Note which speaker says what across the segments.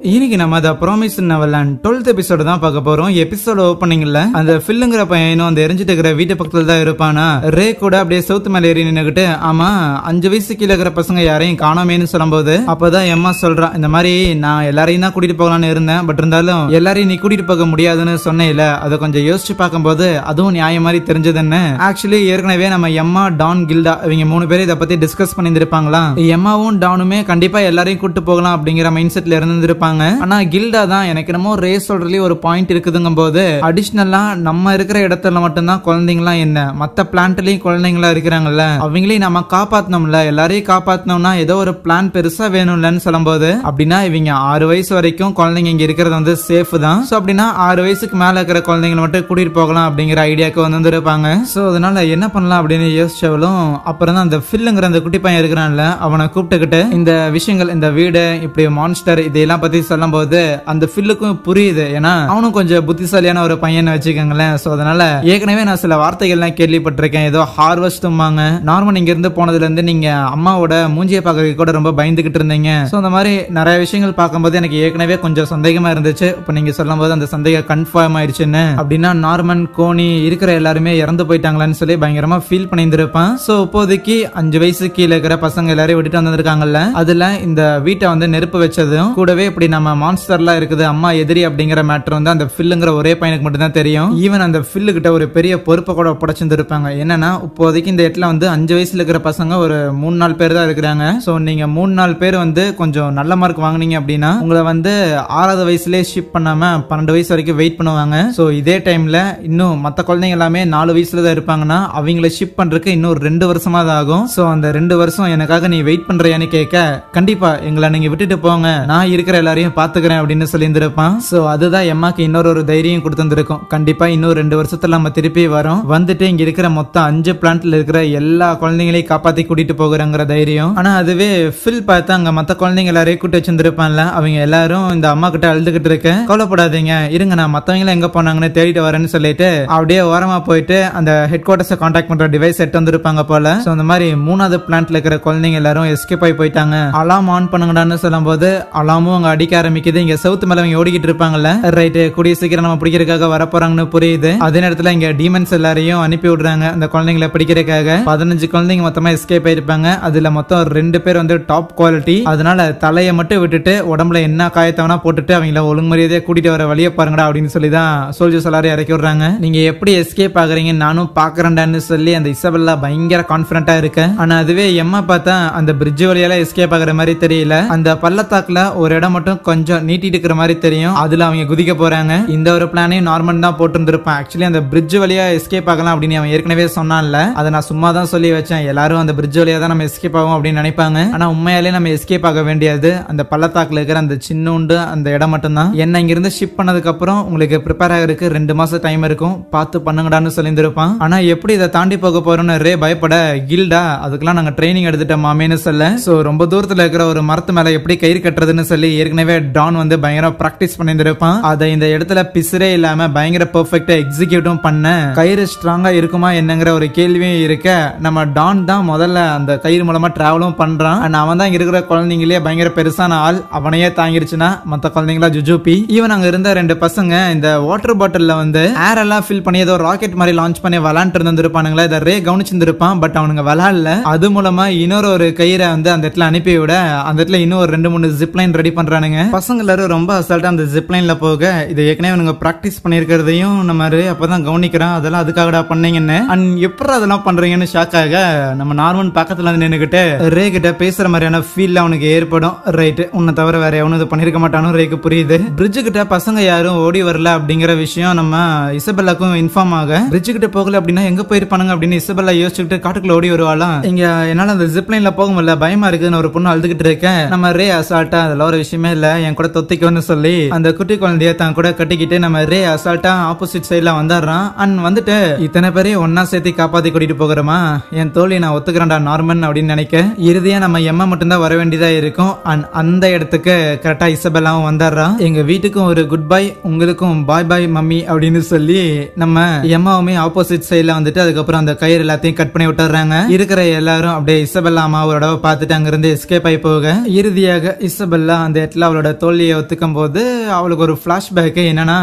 Speaker 1: இன்னைக்கு நம்ம த promise Neverland 12th episode தான் பார்க்க போறோம். எபிசோட் ஓப்பனிங்ல அந்த ஃபில்லுங்கிற பையனும் அந்த எரிஞ்சிட்டு இருக்கிற வீட்டு பக்கத்துல தான் இருப்பானா. ரே கூட அப்படியே சவுத் மேல ஏறி நின்னுகிட்டு, ஆமா 5 வயசு கீழே இருக்கிற பசங்க யாரையும் காணாமேன்னு சொல்லும்போது அப்பதான் எம்மா சொல்றான், இந்த மாதிரி நான் எல்லாரையும் தான் கூட்டிட்டு போகலான்னு இருந்தேன், பட் இருந்தாலும் எல்லாரையும் நீ கூட்டிட்டு போக முடியாதுன்னு சொன்னேல, அதை கொஞ்சம் யோசிச்சு பார்க்கும்போது அதுவும் நியாயம் மாதிரி தெரிஞ்சதுன்னு. ஆக்சுவலி ஏற்கனவே நம்ம எம்மா, டான், கில்டா இவங்க 3 பேரும் இதை பத்தி டிஸ்கஸ் பண்ணிருப்பாங்களாம். எம்மாவும் டானுமே கண்டிப்பா எல்லாரையும் கூட்டு போகலாம் அப்படிங்கிற மைண்ட் செட்ல இருந்திருப்பாங்க. ஆனா கில்டா தான் எனக்கு என்னமோ ரே சொல்றதுல ஒரு பாயிண்ட் இருக்குதுங்கும் போது அடிஷனலா நம்ம இருக்கிற இடத்துல மட்டும்தான் குழந்தைங்களாம் என்ன, மத்த பிளான்ட்லயும் குழந்தைங்களா இருக்கிறாங்கல்ல, அவங்களையும் நம்ம காப்பாத்தணும்ல, எல்லாரையும் காப்பாத்தணும்னா ஏதோ ஒரு பிளான் பெருசா வேணும்லன்னு சொல்லும்போது, அப்படின்னா இவங்க 6 வயசு வரைக்கும் குழந்தைங்க இங்க இருக்கிறது வந்து சேஃப் தான். சோ அப்படின்னா 6 வயசுக்கு மேல இருக்கிற குழந்தைங்களை மட்டும் கூட்டிட்டு போகலாம் அப்படிங்கிற ஐடியாக்கு வந்துருப்பாங்க. சோ அதனால என்ன பண்ணலாம் அப்படின்னு யோசிச்சவளும் அப்புறம் தான் அந்த ஃபில்லுங்கிற அந்த குட்டி பையன் இருக்கிறான்ல, அவனை கூப்பிட்டுக்கிட்டு இந்த விஷயங்கள், இந்த வீடு இப்படி மான்ஸ்டர் இதெல்லாம் பத்தி சொல்லும் போது அந்த ஃபில்லுக்கும் புரியுது. ஏன்னா அவனும் கொஞ்சம் புத்திசாலியான ஒரு பையன் வச்சுக்கோங்களேன். சோ அதனால ஏற்கனவே நான் சில வார்த்தைகள்லாம் கேள்விப்பட்டிருக்கேன். ஏதோ ஹார்வெஸ்ட்மாங்க, நார்மல் இங்க இருந்து போனதுல இருந்து நீங்க அம்மாவோட மூஞ்சியை பார்க்கறதுக்கு கூட ரொம்ப பயந்துகிட்டு இருந்தீங்க. சோ அந்த மாதிரி நிறைய விஷயங்கள் பார்க்கும்போது எனக்கு ஏற்கனவே கொஞ்சம் சந்தேகமா இருந்துச்சு. இப்ப நீங்க சொல்லும் போது அந்த சந்தேகம் கன்ஃபார்ம் ஆயிடுச்சுன்னு. அப்படின்னா நார்மன், கோனி இருக்கிற எல்லாருமே இறந்து போயிட்டாங்களான்னு சொல்லி பயங்கரமா ஃபீல் பண்ணியிருந்திருப்பான். சோ இப்போதைக்கு 5 வயசு கீழே இருக்கிற பசங்க எல்லாரையும் விட்டுட்டு வந்திருக்காங்கல்ல, அதுல இந்த வீட்டை வந்து நெருப்பு வச்சதும் கூடவே இப்படி நம்ம மான்ஸ்டர்லாம் இருக்குது, அம்மா எதிரி அப்படிங்கிற மேட்டர் வந்து அந்த ஃபில்லுங்கிற ஒரே பையனுக்கு மட்டும் தான் தெரியும். ஈவன் அந்த ஃபில்லு கிட்ட ஒரு பெரிய பொறுப்பை கூட ஒப்படைச்சிருப்பாங்க. என்னன்னா இப்போதைக்கு இந்த இடத்துல வந்து 5 வயசுல இருக்கிற பசங்க ஒரு 3-4 பேர் தான் இருக்கிறாங்க. சோ நீங்க 3-4 பேர் வந்து கொஞ்சம் நல்ல மார்க் வாங்குனீங்க அப்படின்னா உங்களை வந்து 6வது வயசுலயே ஷிப் பண்ணாம 12 வயசு வரைக்கும் வெயிட் பண்ணுவாங்க. சோ இதே டைம்ல இன்னும் மத்த குழந்தைங்க எல்லாமே 4 வயசுல தான் இருப்பாங்கன்னா அவங்களை ஷிப் பண்றதுக்கு இன்னும் 2 வருஷமா தான் ஆகும். சோ அந்த 2 வருஷம் எனக்காக நீ வெயிட் பண்றியான்னு கேட்க, கண்டிப்பா எங்களை நீங்க விட்டுட்டு போங்க, நான் இருக்கிற எல்லாரையும் பாத்துக்கிறேன் அப்படின்னு சொல்லி இருந்திருப்பான். சோ அதுதான் எம்மாக்கு இன்னொரு தைரியம் கொடுத்திருக்கும். கண்டிப்பா இன்னும் 2 வருஷத்துல நம்ம திருப்பி வரோம், வந்துட்டு இங்க இருக்கிற மொத்தம் 5 பிளான்ட்ல இருக்கிற எல்லா குழந்தைங்களையும் காப்பாத்தி கூட்டிட்டு போகிறங்கிற தைரியம். ஆனா அதுவே ஃபில் பார்த்தா அங்க மத்த குழந்தைங்க எல்லாரையும் கூட்டி வச்சிருந்திருப்பான்ல, அவங்க எல்லாரும் இந்த அம்மா கிட்ட அழுதுகிட்டு இருக்க, கவலைப்படாதீங்க இருங்க, நான் மத்தவங்க எங்க போனாங்கன்னு தேடிட்டு வரேன்னு சொல்லிட்டு அப்படியே ஓரமா போயிட்டு அந்த ஹெட் குவார்டர்ஸ் கான்டாக்ட் பண்ற டிவைஸ் எடுத்து வந்திருப்பாங்க போல. சோ அந்த மாதிரி 3வது பிளான்ட்ல இருக்கிற குழந்தைங்க எல்லாரும் எஸ்கேப் ஆகி போயிட்டாங்க. அலாம் ஆன் பண்ணுங்கடான்னு சொல்லும் போது அலாமும் அங்க அடிக்க ஆரம்பிக்குது. இங்க சவுத் மேல அவங்க ஓடிக்கிட்டு இருப்பாங்கல்ல, ரைட், கூடிய சீக்கிரம் நம்ம பிடிக்கிறதுக்காக வர போறாங்கன்னு புரியுது. அதே நேரத்துல இங்க டீமன்ஸ் எல்லாரையும் அனுப்பி விடுறாங்க அந்த குழந்தைங்களை பிடிக்கிறதுக்காக. 15 குழந்தைங்க மொத்தமா எஸ்கேப் ஆயிருப்பாங்க. அதுல மொத்தம் 2 பேர் வந்து டாப் குவாலிட்டி. அதனால தலையை மட்டும் விட்டுட்டு உடம்புல என்ன காயத்தவனா போட்டுட்டு அவங்கள ஒழுங்கு மரியாதையா கூட்டிட்டு வர வழியை பாருங்கடா அப்படின்னு சொல்லி தான் சோல்ஜர்ஸ் எல்லாரும் இறக்கி விடுறாங்க. நீங்க எப்படி எஸ்கேப் ஆகுறீங்க நானும் பாக்குறேன்டான்னு சொல்லி அந்த இசபெல்லா பயங்கர கான்பிடண்டா இருக்கு. ஆனா அதுவே எம்மா பார்த்தா அந்த பிரிட்ஜ் வழியால எஸ்கேப் ஆகுற மாதிரி தெரியல. அந்த பள்ளத்தாக்குல ஒரு இடம் மட்டும் கொஞ்சம் நீட்டிட்டு இருக்கிற மாதிரி தெரியும், அதுல அவங்க குதிக்க போறாங்க. இந்த ஒரு பிளானையும் நார்மல் தான் போட்டு இருந்திருப்பான். ஆக்சுவலி அந்த பிரிட்ஜ் வழியா எஸ்கேப் ஆகலாம் அப்படின்னு அவன் ஏற்கனவே சொன்னான்ல, அதை நான் சும்மா தான் சொல்லி வச்சேன். எல்லாரும் அந்த பிரிட்ஜ் வழியா தான் நம்ம எஸ்கேப் ஆகும் அப்படின்னு நினைப்பாங்க. ஆனா உண்மையாலே நம்ம எஸ்கேப் ஆக வேண்டியது அந்த பள்ளத்தாக்குல இருக்கிற அந்த சின்னோண்டு அந்த இடம் மட்டும் தான். என்ன இங்க இருந்து ஷிப் பண்ணதுக்கு அப்புறம் உங்களுக்கு ப்ரிப்பேர் ஆகிறதுக்கு 2 மாசம் டைம் இருக்கும், பார்த்து பண்ணுங்கடான்னு சொல்லியிருப்பான். ஆனா எப்படி இதை தாண்டி போக போறோம்னு ரே பயப்பட, கில்டா அதுக்கெல்லாம் நாங்க ட்ரைனிங் எடுத்துட்டோம் மாமேன்னு சொல்ல. சோ ரொம்ப தூரத்துல இருக்கிற ஒரு மரத்து மேல எப்படி கயிறு கட்டுறதுன்னு சொல்லி ஏற்கனவே டான் வந்து பயங்கர பிராக்டிஸ் பண்ணிருப்பான். அதை இந்த இடத்துல பிசுரே இல்லாம பயங்கர பெர்ஃபெக்ட்டா எக்ஸிக்யூட்டும் பண்ண, கயிறு ஸ்ட்ராங்கா இருக்குமா என்னங்கிற ஒரு கேள்வியும் இருக்க, நம்ம டான் தான் முதல்ல அந்த கயிறு மூலமா டிராவலும் பண்றான். அவன் தான் இருக்கிற குழந்தைங்களே பயங்கர பெருசான ஆள், அவனையே தாங்கிருச்சுன்னா மத்த குழந்தைங்களா ஜுஜூபி. ஈவன் அங்க இருந்த 2 பசங்க இந்த வாட்டர் பாட்டில்ல வந்து ஏர் எல்லாம் ஃபில் பண்ணி ஏதோ ராக்கெட் மாதிரி லான்ச் பண்ணி விளாண்டு இருந்திருப்பானுங்களா, இதை ரே கவனிச்சிருந்திருப்பான். பட் அவனுங்க விளாடல. அது மூலமா இன்னொரு ஒரு கயிறை வந்து அந்த இடத்துல அனுப்பி விட, அந்த இடத்துல இன்னும் ஒரு 2-3 ஜிப்லைன் ரெடி பண்றானுங்க. பசங்க எல்லாரும் ரொம்ப அசால்ட்டா அந்த ஜிப்லைன்ல போக, இதை ஏற்கனவே பிராக்டிஸ் பண்ணிருக்கிறதையும் நம்ம அப்பதான் கவனிக்கிறான். அதெல்லாம் அதுக்காகடா பண்ணீங்கன்னு. அண்ட் எப்படி அதெல்லாம் பண்றீங்கன்னு ஷாக் ஆக நம்ம நார்மன் பக்கத்துல வந்து நின்னுகிட்டு ரே கிட்ட பேசுற மாதிரியான ஃபீல் அவனுக்கு ஏற்படும். ரைட், உன்னை தவிர வேற எவனும் இது பண்ணிருக்க மாட்டானு ரேக்கு புரியுது. பிரிட்ஜு கிட்ட பசங்க யாரும் ஓடி வரல அப்படிங்கிற விஷயம் நம்ம இசபெல்லாக்கும் இன்ஃபார்ம் ஆக, பிரிட்ஜு கிட்ட போகல அப்படின்னா எங்க போயிருப்பானுங்க அப்படின்னு இசபெல்லா யோசிச்சுட்டு காட்டுக்குள்ள ஓடி வருவாளாம். இங்க என்னால அந்த ஜிப்லைன்ல போக முடியல, பயமா இருக்குன்னு ஒரு பொண்ணு அழுதுகிட்டு இருக்கேன். நம்ம ரே அசால்ட்டா அதெல்லாம் ஒரு விஷயமே இல்ல, என் கூட தொத்திக்கோன்னு சொல்லி அந்த குட்டி குழந்தைய தான் கூட கட்டிக்கிட்டு நம்ம ரே அசால்ட்டா ஆப்போசிட் சைட்ல வந்துடுறான். அண்ட் வந்துட்டு இத்தனை பேரையும் ஒன்னா சேர்த்து காப்பாத்தி கூட்டிட்டு போகிறோமா, என் தோழி நான் ஒத்துக்கிறேன்டா நார்மன் அப்படின்னு நினைக்க, இறுதியா நம்ம எம்மா மட்டும்தான் வர வேண்டியதா இருக்கும். அண்ட் அந்த இடத்துக்கு கரெக்டா இசபெல்லாவும் வந்துடுறான். எங்க வீட்டுக்கும் ஒரு குட் பை, உங்களுக்கும் பாய் பாய் மம்மி அப்படின்னு சொல்லி நம்ம எம்மாவுமே ஆப்போசிட் சைட்ல வந்துட்டு அதுக்கப்புறம் அந்த கயிறு எல்லாத்தையும் கட் பண்ணி விட்டுறாங்க. இருக்கிற எல்லாரும் அப்படியே இசபெல்லா அம்மாவோட பார்த்துட்டு அங்கிருந்து எஸ்கேப் ஆகி போக, இறுதியாக இசபெல்லா அந்த இடத்துல அவளோட தோல்வியை ஒத்துக்கும் போது அவளுக்கு ஒரு பிளாஷ்பேக் என்னன்னா,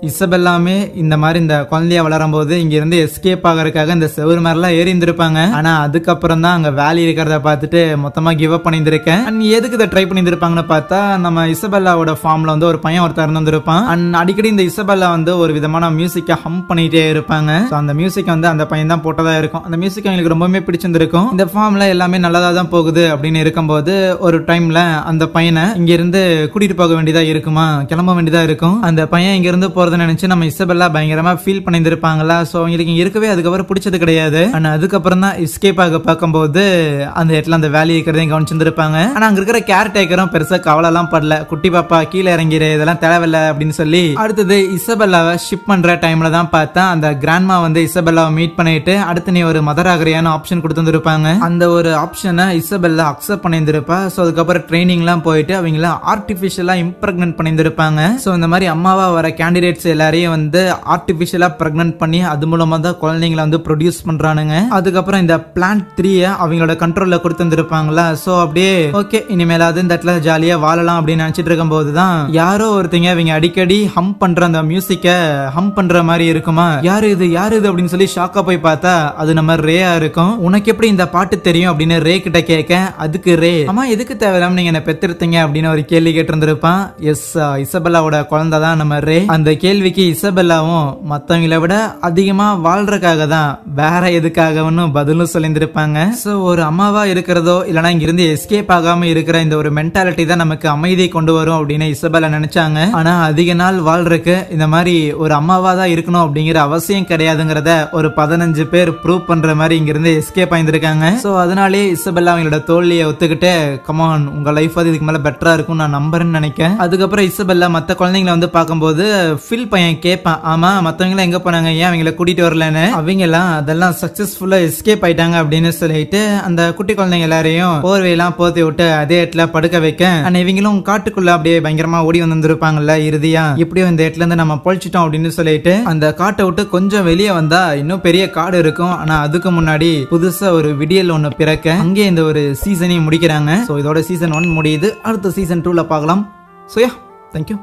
Speaker 1: இசபெல்லாமே இந்த மாதிரி இந்த குழந்தையா வளரும் போது இங்க இருந்து எஸ்கேப் ஆகிறதுக்காக இந்த செவரு மாதிரிலாம் ஏறி இருந்திருப்பாங்க. ஆனா அதுக்கப்புறம் தான் அங்க வேலி இருக்கிறத பார்த்துட்டு மொத்தமா கிவ் அப் பண்ணியிருக்கேன். அண்ட் எதுக்கு இதை ட்ரை பண்ணியிருப்பாங்கன்னு பார்த்தா, நம்ம இசபெல்லாவோட ஃபார்ம்ல வந்து ஒரு பையன் ஒருத்தர் இருந்திருப்பான். அண்ட் அடிக்கடி இந்த இசபெல்லா வந்து ஒரு விதமான மியூசிக்கை ஹம் பண்ணிட்டே இருப்பாங்க. அந்த மியூசிக் வந்து அந்த பையன் தான் போட்டதா இருக்கும். அந்த மியூசிக் எங்களுக்கு ரொம்பவே பிடிச்சிருந்திருக்கும். இந்த ஃபார்ம்ல எல்லாமே நல்லதா தான் போகுது அப்படின்னு இருக்கும்போது ஒரு டைம்ல அந்த பையனை இங்க இருந்து கூட்டிட்டு போக வேண்டியதா இருக்குமா, கிளம்ப வேண்டியதா இருக்கும். அந்த பையன் இங்க இருந்து போறது நினைச்சு நம்ம இசபெல்லா பயங்கரமா ஃபீல் பண்ணிருப்பாங்களா. சோ அவங்களுக்கு இருக்கவே அதுக்கப்புறம் பிடிச்சது கிடையாது. ஆனா அதுக்கப்புறம் தான் எஸ்கேப் ஆக பார்க்கும்போது அந்த இடத்துல அந்த வேலி இருக்கிறதையும் கவனிச்சிருப்பாங்க. ஆனா அங்க இருக்கிற கேர் டேக்கரும் பெருசா கவலை எல்லாம் படல. குட்டி பாப்பா கீழே இறங்கிடு, இதெல்லாம் தேவையில்ல அப்படின்னு சொல்லி அடுத்தது இசபெல்லாவை ஷிப் பண்ற டைம்ல தான் பார்த்தா அந்த கிராண்ட்மா வந்து இசபெல்லாவை மீட் பண்ணிட்டு அடுத்து நீ ஒரு மதர் ஆகிறியான ஆப்ஷன் கொடுத்துருப்பாங்க. அந்த ஒரு ஆப்ஷனை இசபெல்லா அக்செப்ட் பண்ணியிருப்பா. சோ அதுக்கப்புறம் ட்ரைனிங் எல்லாம் போயிட்டு அவங்கள ஆர்டிபிஷியலா இம்ப்ரெக்னன்ட் பண்ணியிருப்பாங்க. சோ இந்த மாதிரி அம்மாவா வர கேண்டிடேட்ஸ் எல்லாரையும் வந்து ஆர்டிபிஷியலா பிரெக்னன்ட் பண்ணி அது மூலமா தான் குழந்தைங்களை வந்து ப்ரொடியூஸ் பண்றானுங்க. அதுக்கப்புறம் இந்த பிளான்ட் 3 அவங்களோட கண்ட்ரோல்ல கொடுத்துருப்பாங்களா. சோ அப்படியே ஓகே இனிமேலாவது இந்த இடத்துல ஜாலியா வாழலாம் அப்படின்னு நினைச்சிட்டு இருக்கும் போதுதான் யாரோ ஒருத்தங்க அவங்க அடிக்கடி ஹம் பண்ற அந்த மியூசிக்க ஹம் பண்ற மாதிரி இருக்குமா. யாரு இது அப்படின்னு சொல்லி ஷாக்கா போய் பார்த்தா அது நம்ம ரேயா இருக்கும். உனக்கு எப்படி இந்த பாட்டு தெரியும் அப்படின்னு ரே கிட்ட கேட்க, அதுக்கு ரே அம்மா எதுக்கு தேவையில்லாம நீங்க என்ன பெத்திருத்தீங்க அப்படின்னு ஒரு கேள்வி கேட்டிருந்திருப்பான். எஸ், இசபெல்லாவோட குழந்தை தான் நம்ம ரே. அந்த கேள்விக்கு இசபெல்லாவும் மத்தவங்களை விட அதிகமா வாழ்றதுக்காக தான், வேற எதுக்காகன்னு பதிலும் சொல்லியிருந்திருப்பாங்க. சோ ஒரு அம்மாவா இருக்கிறதோ இல்லனா இங்க இருந்து எஸ்கேப் ஆகாம இருக்கிற இந்த ஒரு மென்டாலிட்டி தான் நமக்கு அமைதியை கொண்டு வரும் அப்படின்னு இசபெல்லா நினைச்சாங்க. ஆனா அதிக நாள் வாழ்றதுக்கு இந்த மாதிரி ஒரு அம்மாவா தான் இருக்கணும் அப்படிங்கிற அவசியம் கிடையாதுங்கிறத ஒரு 15 பேர் ப்ரூவ் பண்ற மாதிரி இங்க இருந்து எஸ்கேப் ஆயிருந்திருக்காங்க. சோ அதனாலேயே இசபெல்லா அவங்களோட தோல்வியை ஒத்துக்கிட்டு கமான் உங்க லைஃப் அது இதுக்கு மேல பெட்டரா இருக்கும் நான் நம்புறேன்னு நினைக்கிறேன். அதுக்கப்புறம் இசபெல்லா மத்த குழந்தைங்களை வந்து பார்க்கும்போது ஃபில் பையன் கேட்பான், ஆமா மத்தவங்க எங்க போனாங்க, ஏன் அவங்கள கூட்டிட்டு வரலன்னு. அவங்க எல்லாம் அதெல்லாம் சக்சஸ்ஃபுல்லா எஸ்கேப் ஆயிட்டாங்க அப்படின்னு சொல்லிட்டு அந்த குட்டி குழந்தைங்க எல்லாரையும் போர்வையெல்லாம் போத்தி விட்டு அதே இடத்துல படுக்க வைக்க, ஆனா இவங்களும் காட்டுக்குள்ள அப்படியே பயங்கரமா ஓடி வந்திருப்பாங்கல்ல. இறுதியா எப்படியோ இந்த இடத்துல இருந்து நம்ம பொழிச்சிட்டோம் அப்படின்னு சொல்லிட்டு அந்த காட்டை விட்டு கொஞ்சம் வெளியே வந்தா இன்னும் பெரிய காடு இருக்கும். ஆனா அதுக்கு முன்னாடி புதுசா ஒரு விடியல் ஒண்ணு பிறக்க அங்கே இந்த ஒரு சீசனையும் முடிக்கிறாங்க. சோ இதோட சீசன் 1 முடியுது. அடுத்த சீசன் 2ல பார்க்கலாம். So yeah, thank you.